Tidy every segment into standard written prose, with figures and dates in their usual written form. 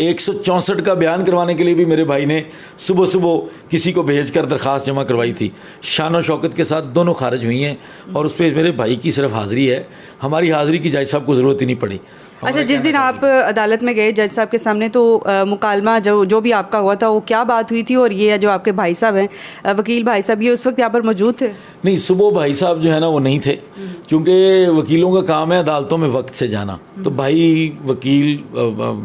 164 کا بیان کروانے کے لیے بھی میرے بھائی نے صبح صبح کسی کو بھیج کر درخواست جمع کروائی تھی. شان و شوکت کے ساتھ دونوں خارج ہوئی ہیں, اور اس پہ میرے بھائی کی صرف حاضری ہے, ہماری حاضری کی جج صاحب کو ضرورت ہی نہیں پڑی. اچھا, جس دن آپ عدالت میں گئے جج صاحب کے سامنے, تو مکالمہ جو بھی آپ کا ہوا تھا وہ کیا بات ہوئی تھی؟ اور یہ جو آپ کے بھائی صاحب ہیں, وکیل بھائی صاحب, یہ اس وقت یہاں پر موجود تھے؟ نہیں, صبح بھائی صاحب جو ہے نا وہ نہیں تھے, چونکہ وکیلوں کا کام ہے عدالتوں میں وقت سے جانا, تو بھائی وکیل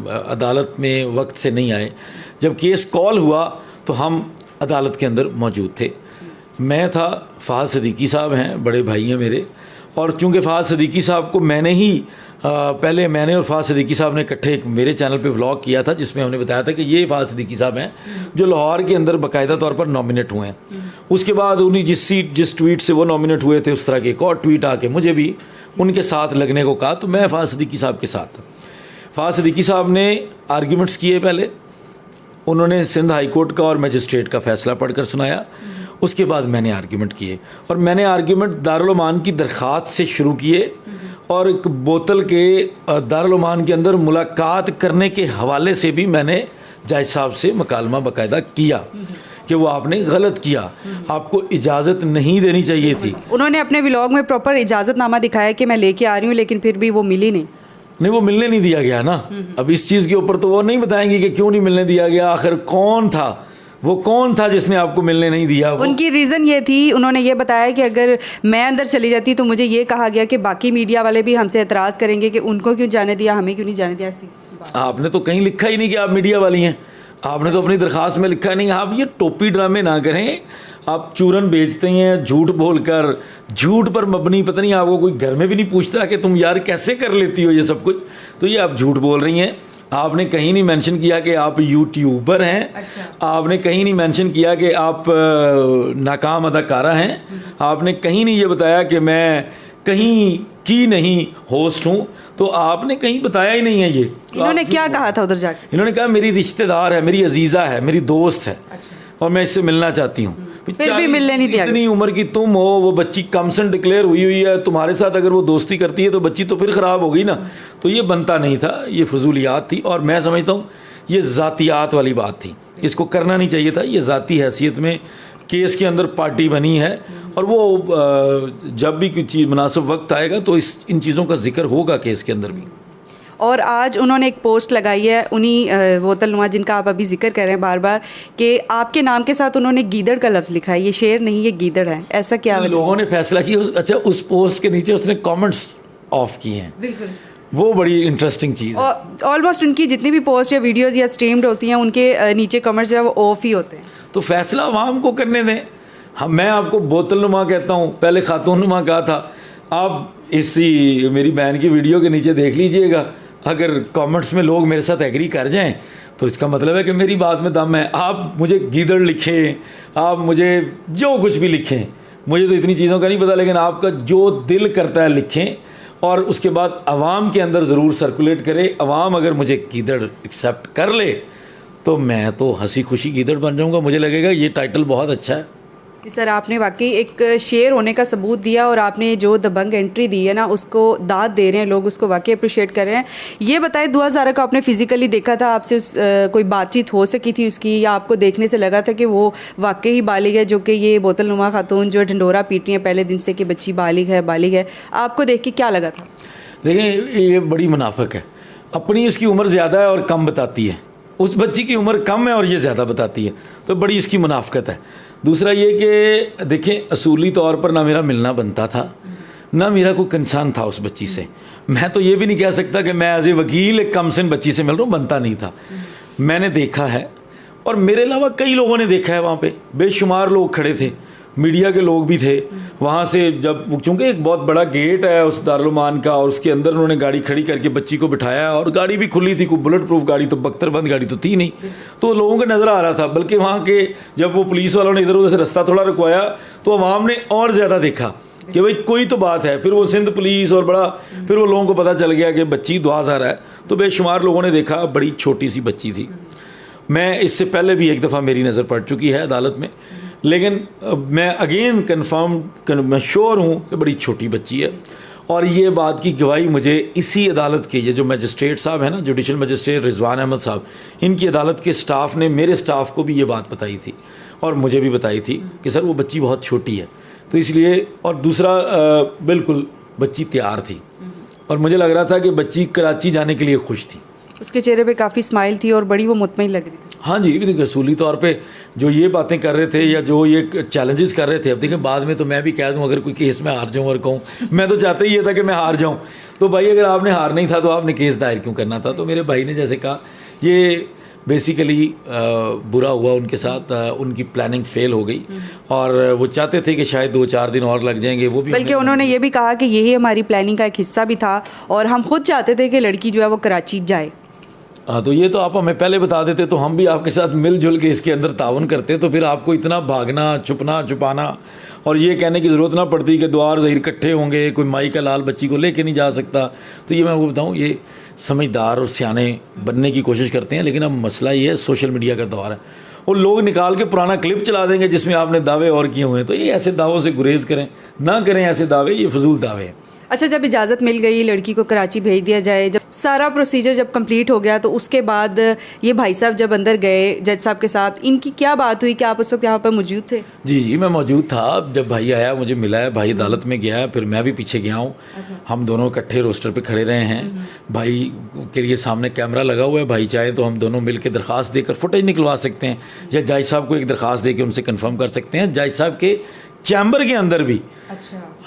عدالت میں وقت سے نہیں آئے. جب کیس کال ہوا تو ہم عدالت کے اندر موجود تھے. میں تھا, فہد صدیقی صاحب ہیں, بڑے بھائی ہیں میرے, اور چونکہ فہد صدیقی صاحب کو میں نے ہی پہلے میں نے اور فہد صدیقی صاحب نے اکٹھے ایک میرے چینل پہ ولاگ کیا تھا, جس میں ہم نے بتایا تھا کہ یہ فہد صدیقی صاحب ہیں جو لاہور کے اندر باقاعدہ طور پر نامنیٹ ہوئے ہیں. اس کے بعد انہیں جس ٹویٹ سے وہ نامنیٹ ہوئے تھے, اس طرح کے ایک اور ٹویٹ آ کے مجھے بھی ان کے ساتھ لگنے کو کہا, تو میں فہد صدیقی صاحب کے ساتھ. فہد صدیقی صاحب نے آرگیومنٹس کیے, پہلے انہوں نے سندھ ہائی کورٹ کا اور میجسٹریٹ کا فیصلہ پڑھ کر سنایا, اس کے بعد میں نے آرگیومنٹ کیے, اور میں نے آرگیومنٹ دارالعمان کی درخواست سے شروع کیے, اور ایک بوتل کے دارالعمان کے اندر ملاقات کرنے کے حوالے سے بھی میں نے جج صاحب سے مکالمہ باقاعدہ کیا کہ وہ آپ نے غلط کیا, آپ کو اجازت نہیں دینی چاہیے تھی. انہوں نے اپنے ولاگ میں پراپر اجازت نامہ دکھایا کہ میں لے کے آ رہی ہوں, لیکن پھر بھی وہ ملی نہیں. وہ ملنے نہیں دیا گیا نا. اب اس چیز کے اوپر تو وہ نہیں بتائیں گی کہ کیوں نہیں ملنے دیا گیا, آخر کون تھا, وہ کون تھا جس نے آپ کو ملنے نہیں دیا. ان کی ریزن یہ تھی, انہوں نے یہ بتایا کہ اگر میں اندر چلی جاتی تو مجھے یہ کہا گیا کہ باقی میڈیا والے بھی ہم سے اعتراض کریں گے کہ ان کو کیوں جانے دیا, ہمیں کیوں نہیں جانے دیا. آپ نے تو کہیں لکھا ہی نہیں کہ آپ میڈیا والی ہیں, آپ نے تو اپنی درخواست میں لکھا نہیں. آپ یہ ٹوپی ڈرامے نہ کریں, آپ چورن بیچتے ہیں جھوٹ بول کر, جھوٹ پر مبنی. پتہ نہیں آپ کو کوئی گھر میں بھی نہیں پوچھتا کہ تم یار کیسے کر لیتی ہو یہ سب کچھ, تو یہ آپ جھوٹ بول رہی ہیں. آپ نے کہیں نہیں مینشن کیا کہ آپ یوٹیوبر ہیں, آپ نے کہیں نہیں مینشن کیا کہ آپ ناکام اداکارہ ہیں, آپ نے کہیں نہیں یہ بتایا کہ میں کہیں کی نہیں ہوسٹ ہوں, تو آپ نے کہیں بتایا ہی نہیں ہے. یہ انہوں نے کیا کہا تھا ادھر جا کے؟ انہوں نے کہا میری رشتہ دار ہے, میری عزیزہ ہے, میری دوست ہے, اور میں اس سے ملنا چاہتی ہوں. پھر بھی ملنے نہیں دیا. اتنی عمر کی تم ہو, وہ بچی کمسن ڈکلیئر ہوئی ہے, تمہارے ساتھ اگر وہ دوستی کرتی ہے تو بچی تو پھر خراب ہو گئی نا. تو یہ بنتا نہیں تھا, یہ فضولیات تھی, اور میں سمجھتا ہوں یہ ذاتیات والی بات تھی, اس کو کرنا نہیں چاہیے تھا. یہ ذاتی حیثیت میں کیس کے اندر پارٹی بنی ہے, اور وہ جب بھی کوئی چیز مناسب وقت آئے گا تو ان چیزوں کا ذکر ہوگا کیس کے اندر بھی. اور آج انہوں نے ایک پوسٹ لگائی ہے, انہی بوتل نما جن کا آپ ابھی ذکر کر رہے ہیں بار بار, کہ آپ کے نام کے ساتھ انہوں نے گیدڑ کا لفظ لکھا ہے. یہ شیر نہیں, یہ گیدڑ ہے. ایسا کیا لوگوں نے فیصلہ کیا؟ اچھا, اس پوسٹ کے نیچے اس نے کامنٹس آف کیے ہیں. بالکل, وہ بڑی انٹرسٹنگ چیز ہے. آلموسٹ ان کی جتنی بھی پوسٹ یا ویڈیوز یا اسٹریمڈ ہوتی ہیں, ان کے نیچے کمنٹس جو ہے وہ آف ہی ہوتے ہیں. تو فیصلہ عوام کو کرنے دیں. میں آپ کو بوتل نما کہتا ہوں, پہلے خاتون نما کہا تھا. آپ اسی میری بہن کی ویڈیو کے نیچے دیکھ لیجئے گا, اگر کامنٹس میں لوگ میرے ساتھ ایگری کر جائیں تو اس کا مطلب ہے کہ میری بات میں دم ہے. آپ مجھے گیدڑ لکھیں, آپ مجھے جو کچھ بھی لکھیں, مجھے تو اتنی چیزوں کا نہیں پتہ, لیکن آپ کا جو دل کرتا ہے لکھیں, اور اس کے بعد عوام کے اندر ضرور سرکولیٹ کرے. عوام اگر مجھے گیدڑ ایکسیپٹ کر لے تو میں تو ہنسی خوشی گیدڑ بن جاؤں گا. مجھے لگے گا یہ ٹائٹل بہت اچھا ہے. سر, آپ نے واقعی ایک شیر ہونے کا ثبوت دیا, اور آپ نے جو دبنگ انٹری دی ہے نا, اس کو داد دے رہے ہیں لوگ, اس کو واقعی اپریشیٹ کر رہے ہیں. یہ بتائیں, دعا زارہ کو آپ نے فزیکلی دیکھا تھا, آپ سے کوئی بات چیت ہو سکی تھی اس کی, یا آپ کو دیکھنے سے لگا تھا کہ وہ واقعی ہی بالغ ہے, جو کہ یہ بوتل نما خاتون جو ڈھنڈورا پیٹ رہی ہیں پہلے دن سے کہ بچی بالغ ہے. آپ کو دیکھ کے کیا لگا تھا؟ دیکھیں, یہ بڑی منافق ہے. اپنی اس کی عمر زیادہ ہے اور کم بتاتی ہے, اس بچی کی عمر کم ہے اور یہ زیادہ بتاتی ہے, تو بڑی اس کی منافقت ہے. دوسرا یہ کہ دیکھیں, اصولی طور پر نہ میرا ملنا بنتا تھا, نہ میرا کوئی کنسرن تھا اس بچی سے. میں تو یہ بھی نہیں کہہ سکتا کہ میں ایز اے وکیل ایک کم سن بچی سے مل رہا ہوں, بنتا نہیں تھا. میں نے دیکھا ہے, اور میرے علاوہ کئی لوگوں نے دیکھا ہے. وہاں پہ بے شمار لوگ کھڑے تھے, میڈیا کے لوگ بھی تھے وہاں سے. جب چونکہ ایک بہت بڑا گیٹ ہے اس دارالعمان کا, اور اس کے اندر انہوں نے گاڑی کھڑی کر کے بچی کو بٹھایا, اور گاڑی بھی کھلی تھی, کوئی بلٹ پروف گاڑی تو بختر بند گاڑی تو تھی نہیں, تو لوگوں کو نظر آ رہا تھا. بلکہ وہاں کے جب وہ پولیس والوں نے ادھر ادھر سے رستہ تھوڑا رکوایا تو عوام نے اور زیادہ دیکھا کہ بھائی کوئی تو بات ہے. پھر وہ سندھ پولیس اور بڑا, پھر وہ لوگوں کو پتہ چل گیا کہ بچی دعا زارہ ہے, تو بے شمار لوگوں نے دیکھا. بڑی چھوٹی سی بچی تھی. میں اس سے پہلے بھی ایک دفعہ میری نظر پڑ چکی ہے عدالت میں, لیکن میں اگین کنفرم میں شور ہوں کہ بڑی چھوٹی بچی ہے. اور یہ بات کی گواہی مجھے اسی عدالت کے یہ جو مجسٹریٹ صاحب ہیں نا، جوڈیشل مجسٹریٹ رضوان احمد صاحب، ان کی عدالت کے سٹاف نے میرے سٹاف کو بھی یہ بات بتائی تھی اور مجھے بھی بتائی تھی کہ سر وہ بچی بہت چھوٹی ہے، تو اس لیے، اور دوسرا بالکل بچی تیار تھی اور مجھے لگ رہا تھا کہ بچی کراچی جانے کے لیے خوش تھی. اس کے چہرے پہ کافی اسمائل تھی اور بڑی وہ مطمئن لگ رہی تھی. ہاں جی، دیکھیں اصولی طور پہ جو یہ باتیں کر رہے تھے یا جو یہ چیلنجز کر رہے تھے، اب دیکھیں بعد میں تو میں بھی کہہ دوں اگر کوئی کیس میں ہار جاؤں اور کہوں، میں تو چاہتا ہی یہ تھا کہ میں ہار جاؤں، تو بھائی اگر آپ نے ہار نہیں تھا تو آپ نے کیس دائر کیوں کرنا تھا. تو میرے بھائی نے جیسے کہا یہ بیسیکلی برا ہوا ان کے ساتھ، ان کی پلاننگ فیل ہو گئی اور وہ چاہتے تھے کہ شاید 2-4 دن اور لگ جائیں گے، وہ بھی بلکہ انہوں نے یہ بھی کہا کہ یہی ہماری پلاننگ کا ایک حصہ بھی تھا اور ہم خود چاہتے تھے کہ لڑکی جو ہے وہ کراچی جائے. ہاں، تو یہ تو آپ ہمیں پہلے بتا دیتے تو ہم بھی آپ کے ساتھ مل جل کے اس کے اندر تعاون کرتے، تو پھر آپ کو اتنا بھاگنا، چھپنا چھپانا اور یہ کہنے کی ضرورت نہ پڑتی کہ دوار ظہیر اکٹھے ہوں گے، کوئی مائی کا لال بچی کو لے کے نہیں جا سکتا. تو یہ میں وہ بتاؤں، یہ سمجھدار اور سیانے بننے کی کوشش کرتے ہیں، لیکن اب مسئلہ یہ ہے سوشل میڈیا کا دور ہے، اور لوگ نکال کے پرانا کلپ چلا دیں گے جس میں آپ نے دعوے اور کیے ہوئے ہیں. تو یہ ایسے دعووں سے گریز کریں، نہ کریں ایسے دعوے، یہ فضول دعوے ہیں. اچھا، جب اجازت مل گئی لڑکی کو کراچی بھیج دیا جائے، جب سارا پروسیجر جب کمپلیٹ ہو گیا، تو اس کے بعد یہ بھائی صاحب جب اندر گئے جج صاحب کے ساتھ، ان کی کیا بات ہوئی؟ کیا آپ اس وقت یہاں پر موجود تھے؟ جی میں موجود تھا. جب بھائی آیا مجھے ملا ہے، بھائی عدالت میں گیا ہے، پھر میں بھی پیچھے گیا ہوں. ہم دونوں اکٹھے روسٹر پہ کھڑے رہے ہیں. بھائی کے لیے سامنے کیمرہ لگا ہوا ہے، بھائی چاہیں تو ہم دونوں مل کے درخواست دے کر فوٹیج نکلوا سکتے ہیں، یا جج صاحب کو ایک درخواست دے کے ان سے کنفرم کر سکتے ہیں. جج صاحب کے چیمبر کے اندر بھی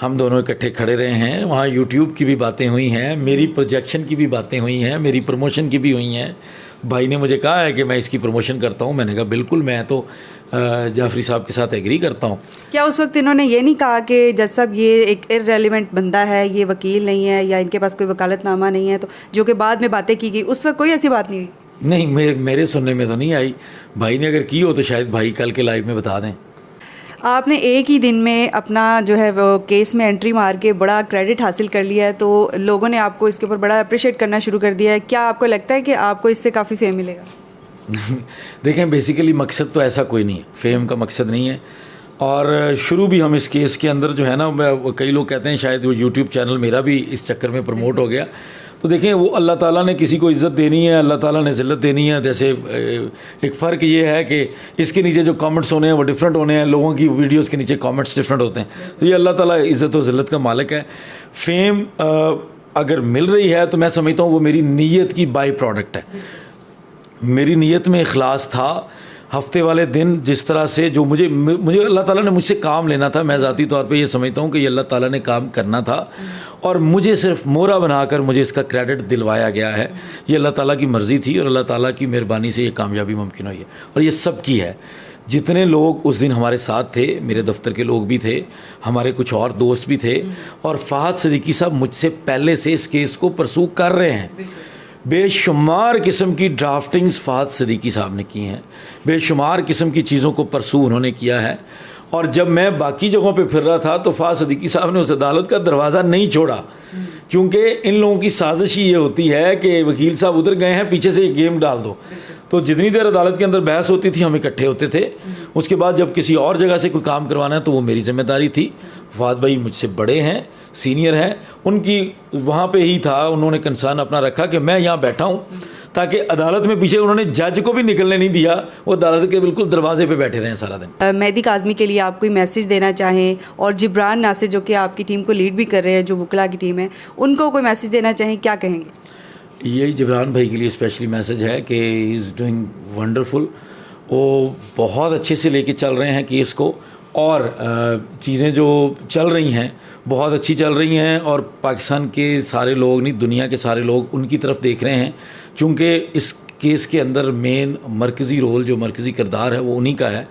ہم دونوں اکٹھے کھڑے رہے ہیں. وہاں یوٹیوب کی بھی باتیں ہوئی ہیں، میری پروجیکشن کی بھی باتیں ہوئی ہیں، میری پروموشن کی بھی ہوئی ہیں. بھائی نے مجھے کہا ہے کہ میں اس کی پروموشن کرتا ہوں. میں نے کہا بالکل، میں تو جعفری صاحب کے ساتھ ایگری کرتا ہوں. کیا اس وقت انہوں نے یہ نہیں کہا کہ جج صاحب یہ ایک ارریلیونٹ بندہ ہے، یہ وکیل نہیں ہے، یا ان کے پاس کوئی وکالت نامہ نہیں ہے، تو جو کہ بعد میں باتیں کی گئی، اس وقت کوئی ایسی بات نہیں ہوئی؟ نہیں، میرے سننے میں تو نہیں آئی. بھائی نے اگر کی ہو تو شاید بھائی کل کے لائیو میں بتا دیں. آپ نے ایک ہی دن میں اپنا جو ہے وہ کیس میں انٹری مار کے بڑا کریڈٹ حاصل کر لیا ہے، تو لوگوں نے آپ کو اس کے اوپر بڑا اپریشیٹ کرنا شروع کر دیا ہے. کیا آپ کو لگتا ہے کہ آپ کو اس سے کافی فیم ملے گا؟ دیکھیں بیسیکلی مقصد تو ایسا کوئی نہیں ہے، فیم کا مقصد نہیں ہے. اور شروع بھی ہم اس کیس کے اندر جو ہے نا، کئی لوگ کہتے ہیں شاید وہ یوٹیوب چینل میرا بھی اس چکر میں پروموٹ ہو گیا. تو دیکھیں وہ اللہ تعالیٰ نے کسی کو عزت دینی ہے، اللہ تعالیٰ نے ذلت دینی ہے. جیسے ایک فرق یہ ہے کہ اس کے نیچے جو کامنٹس ہونے ہیں وہ ڈفرینٹ ہونے ہیں، لوگوں کی ویڈیوز کے نیچے کامنٹس ڈفرینٹ ہوتے ہیں. تو یہ اللہ تعالیٰ عزت و ذلت کا مالک ہے. فیم اگر مل رہی ہے تو میں سمجھتا ہوں وہ میری نیت کی بائی پروڈکٹ ہے. میری نیت میں اخلاص تھا. ہفتے والے دن جس طرح سے جو مجھے اللہ تعالیٰ نے مجھ سے کام لینا تھا، میں ذاتی طور پہ یہ سمجھتا ہوں کہ یہ اللہ تعالیٰ نے کام کرنا تھا اور مجھے صرف مورا بنا کر مجھے اس کا کریڈٹ دلوایا گیا ہے. یہ اللہ تعالیٰ کی مرضی تھی اور اللہ تعالیٰ کی مہربانی سے یہ کامیابی ممکن ہوئی ہے، اور یہ سب کی ہے. جتنے لوگ اس دن ہمارے ساتھ تھے، میرے دفتر کے لوگ بھی تھے، ہمارے کچھ اور دوست بھی تھے، اور فہد صدیقی صاحب مجھ سے پہلے سے اس کیس کو پرسو کر رہے ہیں. بے شمار قسم کی ڈرافٹنگز فہد صدیقی صاحب نے کی ہیں، بے شمار قسم کی چیزوں کو پرسو انہوں نے کیا ہے. اور جب میں باقی جگہوں پہ پھر رہا تھا تو فہد صدیقی صاحب نے اس عدالت کا دروازہ نہیں چھوڑا، کیونکہ ان لوگوں کی سازش ہی یہ ہوتی ہے کہ وکیل صاحب ادھر گئے ہیں، پیچھے سے ایک گیم ڈال دو. تو جتنی دیر عدالت کے اندر بحث ہوتی تھی ہم اکٹھے ہوتے تھے. اس کے بعد جب کسی اور جگہ سے کوئی کام کروانا ہے تو وہ میری ذمہ داری تھی. فہد بھائی مجھ سے بڑے ہیں، سینئر ہیں، ان کی وہاں پہ ہی تھا، انہوں نے کنسرن اپنا رکھا کہ میں یہاں بیٹھا ہوں تاکہ عدالت میں پیچھے انہوں نے جج کو بھی نکلنے نہیں دیا، وہ عدالت کے بالکل دروازے پہ بیٹھے رہے سارا دن. مہدی کاظمی کے لیے آپ کوئی میسج دینا چاہیں، اور جبران ناصر جو کہ آپ کی ٹیم کو لیڈ بھی کر رہے ہیں، جو وکلا کی ٹیم ہے، ان کو کوئی میسج دینا چاہیں، کیا کہیں گے؟ یہی جبران بھائی کے لیے اسپیشلی میسج ہے کہ ہی از ڈوئنگ ونڈرفل. وہ بہت اچھے سے لے کے چل رہے ہیں کیس کو، اور چیزیں جو چل رہی ہیں بہت اچھی چل رہی ہیں، اور پاکستان کے سارے لوگ نہیں، دنیا کے سارے لوگ ان کی طرف دیکھ رہے ہیں، چونکہ اس کیس کے اندر مین مرکزی رول، جو مرکزی کردار ہے وہ انہی کا ہے.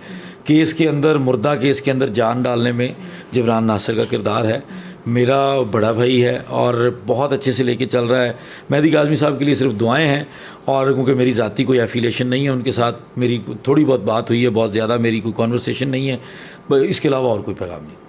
کیس کے اندر، مردہ کیس کے اندر جان ڈالنے میں جبران ناصر کا کردار ہے. میرا بڑا بھائی ہے اور بہت اچھے سے لے کے چل رہا ہے. مہدی کاظمی صاحب کے لیے صرف دعائیں ہیں، اور کیونکہ میری ذاتی کوئی ایفیلیشن نہیں ہے ان کے ساتھ، میری تھوڑی بہت بات ہوئی ہے، بہت زیادہ میری کوئی کانورسیشن نہیں ہے، اس کے علاوہ اور کوئی پیغام نہیں.